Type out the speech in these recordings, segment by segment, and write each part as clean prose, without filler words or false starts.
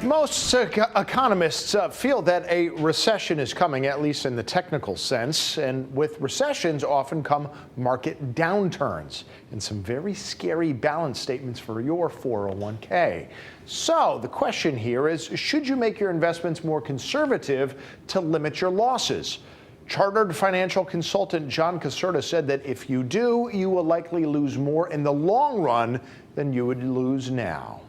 Most economists feel that a recession is coming, at least in the technical sense. And with recessions often come market downturns and some very scary balance statements for your 401k. So the question here is, should you make your investments more conservative to limit your losses? Chartered financial consultant John Caserta said that if you do, you will likely lose more in the long run than you would lose now.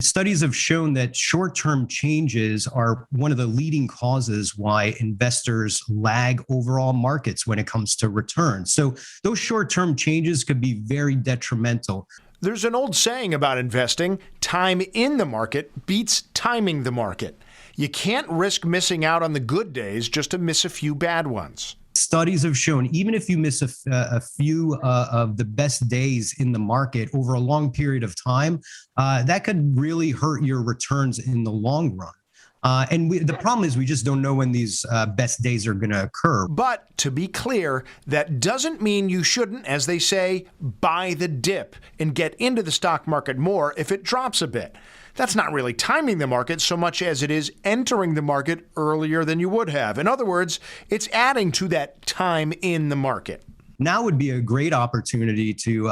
Studies have shown that short-term changes are one of the leading causes why investors lag overall markets when it comes to returns. So those short-term changes could be very detrimental. There's an old saying about investing: time in the market beats timing the market. You can't risk missing out on the good days just to miss a few bad ones. Studies have shown even if you miss a few of the best days in the market over a long period of time, that could really hurt your returns in the long run. The problem is we just don't know when these best days are going to occur. But to be clear, that doesn't mean you shouldn't, as they say, buy the dip and get into the stock market more if it drops a bit. That's not really timing the market so much as it is entering the market earlier than you would have. In other words, it's adding to that time in the market. Now would be a great opportunity to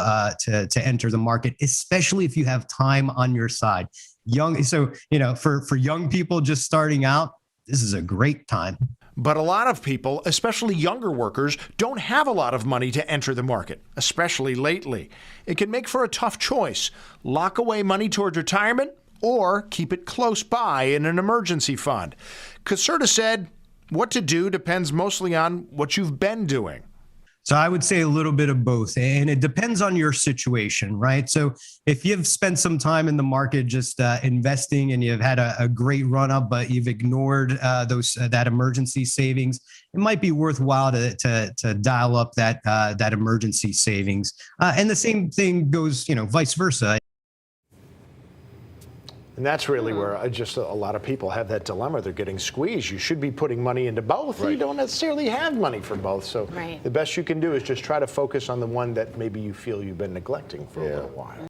enter the market, especially if you have time on your side. For young people just starting out, this is a great time. But a lot of people, especially younger workers, don't have a lot of money to enter the market, especially lately. It can make for a tough choice: lock away money towards retirement or keep it close by in an emergency fund. Caserta said what to do depends mostly on what you've been doing. So I would say a little bit of both, and it depends on your situation, right? So if you've spent some time in the market just investing and you've had a great run up, but you've ignored that emergency savings, it might be worthwhile to dial up that emergency savings. And the same thing goes, vice versa. And that's really where just a lot of people have that dilemma. They're getting squeezed. You should be putting money into both. Right. You don't necessarily have money for both. So the best you can do is just try to focus on the one that maybe you feel you've been neglecting for a little while.